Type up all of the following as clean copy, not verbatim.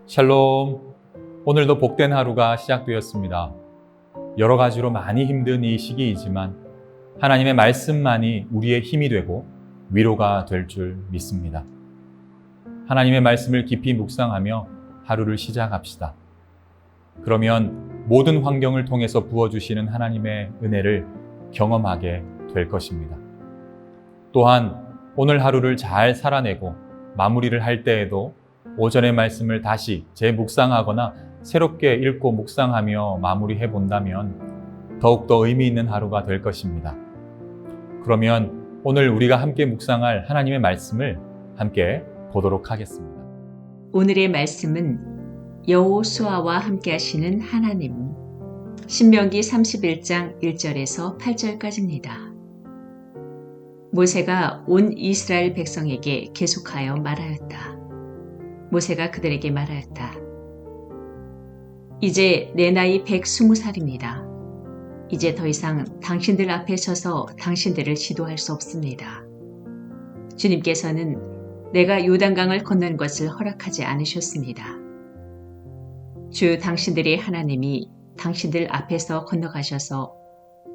샬롬. 오늘도 복된 하루가 시작되었습니다. 여러 가지로 많이 힘든 이 시기이지만 하나님의 말씀만이 우리의 힘이 되고 위로가 될 줄 믿습니다. 하나님의 말씀을 깊이 묵상하며 하루를 시작합시다. 그러면 모든 환경을 통해서 부어주시는 하나님의 은혜를 경험하게 될 것입니다. 또한 오늘 하루를 잘 살아내고 마무리를 할 때에도 오전의 말씀을 다시 재묵상하거나 새롭게 읽고 묵상하며 마무리해 본다면 더욱더 의미 있는 하루가 될 것입니다. 그러면 오늘 우리가 함께 묵상할 하나님의 말씀을 함께 보도록 하겠습니다. 오늘의 말씀은 여호수아와 함께 하시는 하나님, 신명기 31장 1절에서 8절까지입니다. 모세가 온 이스라엘 백성에게 계속하여 말하였다. 모세가 그들에게 말하였다. 이제 내 나이 120살입니다. 이제 더 이상 당신들 앞에 서서 당신들을 지도할 수 없습니다. 주님께서는 내가 요단강을 건넌 것을 허락하지 않으셨습니다. 주 당신들의 하나님이 당신들 앞에서 건너가셔서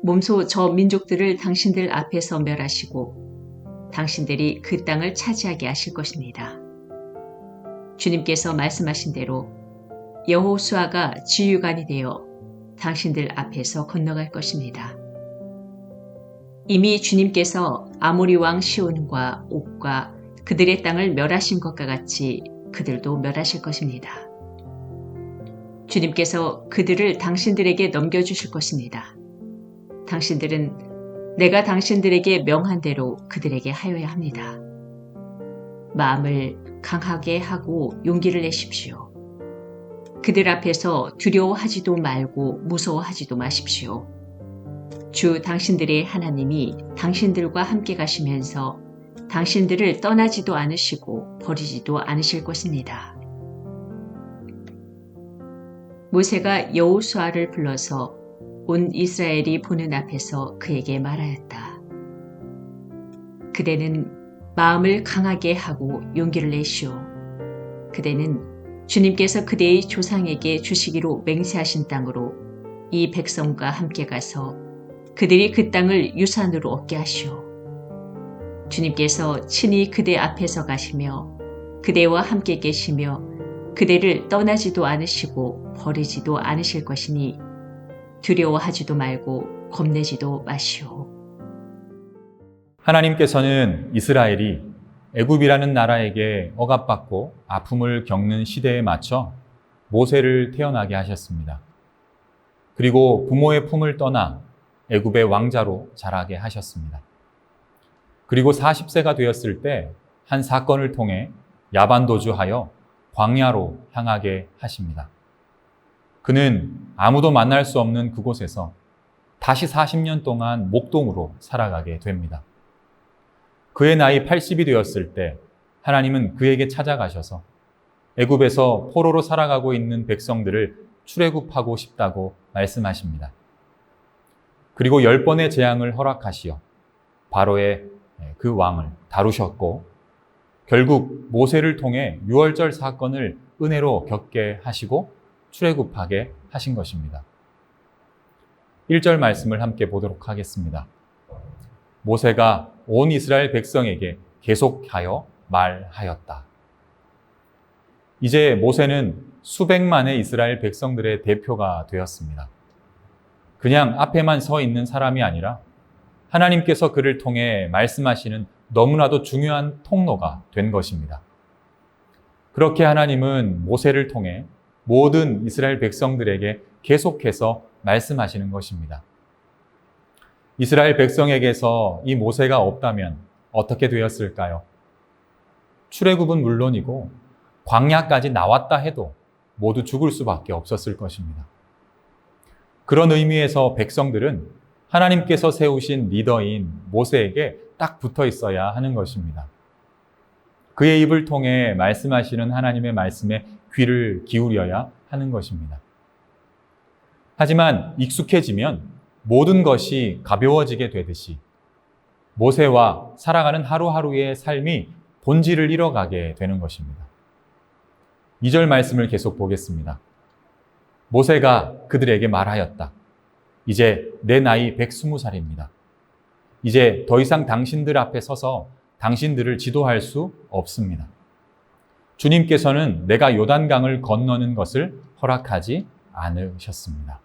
몸소 저 민족들을 당신들 앞에서 멸하시고 당신들이 그 땅을 차지하게 하실 것입니다. 주님께서 말씀하신 대로 여호수아가 지휘관이 되어 당신들 앞에서 건너갈 것입니다. 이미 주님께서 아모리 왕 시온과 옥과 그들의 땅을 멸하신 것과 같이 그들도 멸하실 것입니다. 주님께서 그들을 당신들에게 넘겨주실 것입니다. 당신들은 내가 당신들에게 명한 대로 그들에게 하여야 합니다. 마음을 강하게 하고 용기를 내십시오. 그들 앞에서 두려워하지도 말고 무서워하지도 마십시오. 주 당신들의 하나님이 당신들과 함께 가시면서 당신들을 떠나지도 않으시고 버리지도 않으실 것입니다. 모세가 여호수아를 불러서 온 이스라엘이 보는 앞에서 그에게 말하였다. 그대는 마음을 강하게 하고 용기를 내시오. 그대는 주님께서 그대의 조상에게 주시기로 맹세하신 땅으로 이 백성과 함께 가서 그들이 그 땅을 유산으로 얻게 하시오. 주님께서 친히 그대 앞에서 가시며 그대와 함께 계시며 그대를 떠나지도 않으시고 버리지도 않으실 것이니 두려워하지도 말고 겁내지도 마시오. 하나님께서는 이스라엘이 애굽이라는 나라에게 억압받고 아픔을 겪는 시대에 맞춰 모세를 태어나게 하셨습니다. 그리고 부모의 품을 떠나 애굽의 왕자로 자라게 하셨습니다. 그리고 40세가 되었을 때 한 사건을 통해 야반도주하여 광야로 향하게 하십니다. 그는 아무도 만날 수 없는 그곳에서 다시 40년 동안 목동으로 살아가게 됩니다. 그의 나이 80이 되었을 때 하나님은 그에게 찾아가셔서 애굽에서 포로로 살아가고 있는 백성들을 출애굽하고 싶다고 말씀하십니다. 그리고 10번의 재앙을 허락하시어 바로의 그 왕을 다루셨고 결국 모세를 통해 유월절 사건을 은혜로 겪게 하시고 출애굽하게 하신 것입니다. 1절 말씀을 함께 보도록 하겠습니다. 모세가 온 이스라엘 백성에게 계속하여 말하였다. 이제 모세는 수백만의 이스라엘 백성들의 대표가 되었습니다. 그냥 앞에만 서 있는 사람이 아니라 하나님께서 그를 통해 말씀하시는 너무나도 중요한 통로가 된 것입니다. 그렇게 하나님은 모세를 통해 모든 이스라엘 백성들에게 계속해서 말씀하시는 것입니다. 이스라엘 백성에게서 이 모세가 없다면 어떻게 되었을까요? 출애굽은 물론이고 광야까지 나왔다 해도 모두 죽을 수밖에 없었을 것입니다. 그런 의미에서 백성들은 하나님께서 세우신 리더인 모세에게 딱 붙어 있어야 하는 것입니다. 그의 입을 통해 말씀하시는 하나님의 말씀에 귀를 기울여야 하는 것입니다. 하지만 익숙해지면 모든 것이 가벼워지게 되듯이 모세와 살아가는 하루하루의 삶이 본질을 잃어가게 되는 것입니다. 2절 말씀을 계속 보겠습니다. 모세가 그들에게 말하였다. 이제 내 나이 120살입니다. 이제 더 이상 당신들 앞에 서서 당신들을 지도할 수 없습니다. 주님께서는 내가 요단강을 건너는 것을 허락하지 않으셨습니다.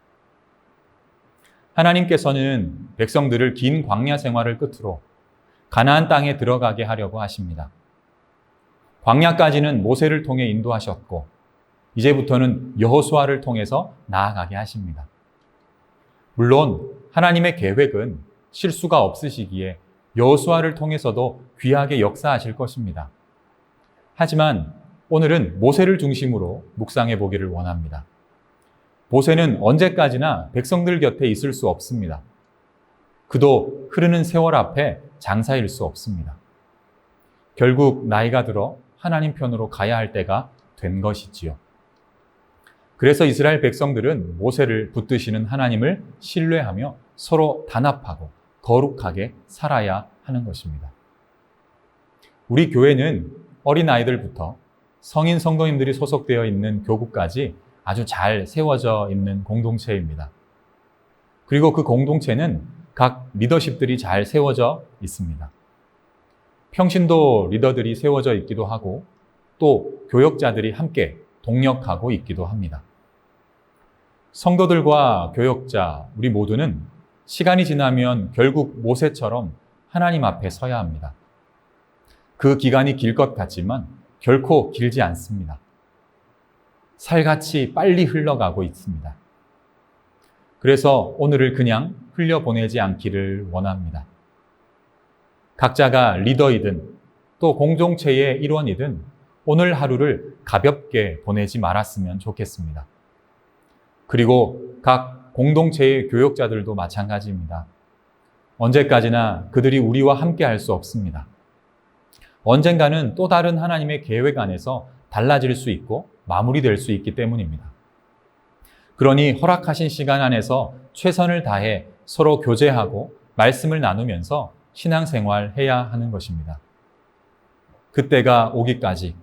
하나님께서는 백성들을 긴 광야 생활을 끝으로 가나안 땅에 들어가게 하려고 하십니다. 광야까지는 모세를 통해 인도하셨고 이제부터는 여호수아를 통해서 나아가게 하십니다. 물론 하나님의 계획은 실수가 없으시기에 여호수아를 통해서도 귀하게 역사하실 것입니다. 하지만 오늘은 모세를 중심으로 묵상해 보기를 원합니다. 모세는 언제까지나 백성들 곁에 있을 수 없습니다. 그도 흐르는 세월 앞에 장사일 수 없습니다. 결국 나이가 들어 하나님 편으로 가야 할 때가 된 것이지요. 그래서 이스라엘 백성들은 모세를 붙드시는 하나님을 신뢰하며 서로 단합하고 거룩하게 살아야 하는 것입니다. 우리 교회는 어린아이들부터 성인 성도님들이 소속되어 있는 교구까지 아주 잘 세워져 있는 공동체입니다. 그리고 그 공동체는 각 리더십들이 잘 세워져 있습니다. 평신도 리더들이 세워져 있기도 하고 또 교역자들이 함께 동력하고 있기도 합니다. 성도들과 교역자, 우리 모두는 시간이 지나면 결국 모세처럼 하나님 앞에 서야 합니다. 그 기간이 길 것 같지만 결코 길지 않습니다. 살같이 빨리 흘러가고 있습니다. 그래서 오늘을 그냥 흘려보내지 않기를 원합니다. 각자가 리더이든 또 공동체의 일원이든 오늘 하루를 가볍게 보내지 말았으면 좋겠습니다. 그리고 각 공동체의 교역자들도 마찬가지입니다. 언제까지나 그들이 우리와 함께 할 수 없습니다. 언젠가는 또 다른 하나님의 계획 안에서 달라질 수 있고 마무리될 수 있기 때문입니다. 그러니 허락하신 시간 안에서 최선을 다해 서로 교제하고 말씀을 나누면서 신앙생활 해야 하는 것입니다. 그때가 오기까지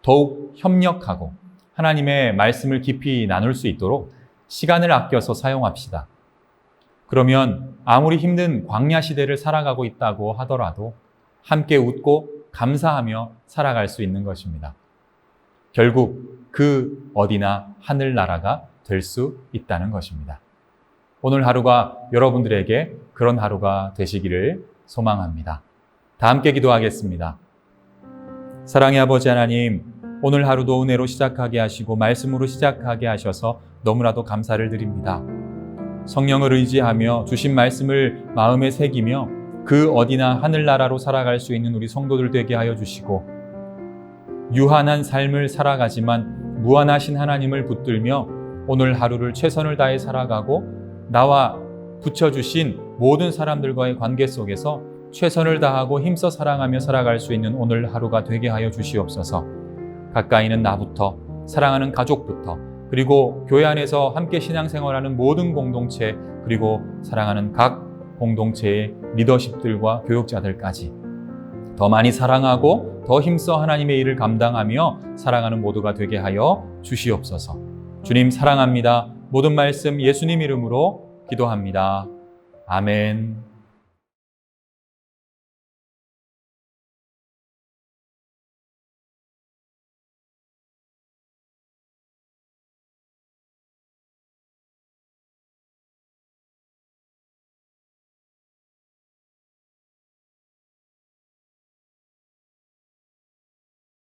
더욱 협력하고 하나님의 말씀을 깊이 나눌 수 있도록 시간을 아껴서 사용합시다. 그러면 아무리 힘든 광야 시대를 살아가고 있다고 하더라도 함께 웃고 감사하며 살아갈 수 있는 것입니다. 결국 그 어디나 하늘나라가 될 수 있다는 것입니다. 오늘 하루가 여러분들에게 그런 하루가 되시기를 소망합니다. 다 함께 기도하겠습니다. 사랑의 아버지 하나님, 오늘 하루도 은혜로 시작하게 하시고 말씀으로 시작하게 하셔서 너무나도 감사를 드립니다. 성령을 의지하며 주신 말씀을 마음에 새기며 그 어디나 하늘나라로 살아갈 수 있는 우리 성도들 되게 하여 주시고 유한한 삶을 살아가지만 무한하신 하나님을 붙들며 오늘 하루를 최선을 다해 살아가고 나와 붙여주신 모든 사람들과의 관계 속에서 최선을 다하고 힘써 사랑하며 살아갈 수 있는 오늘 하루가 되게 하여 주시옵소서. 가까이는 나부터, 사랑하는 가족부터, 그리고 교회 안에서 함께 신앙생활하는 모든 공동체, 그리고 사랑하는 각 공동체의 리더십들과 교육자들까지 더 많이 사랑하고 더 힘써 하나님의 일을 감당하며 살아가는 모두가 되게 하여 주시옵소서. 주님 사랑합니다. 모든 말씀 예수님 이름으로 기도합니다. 아멘.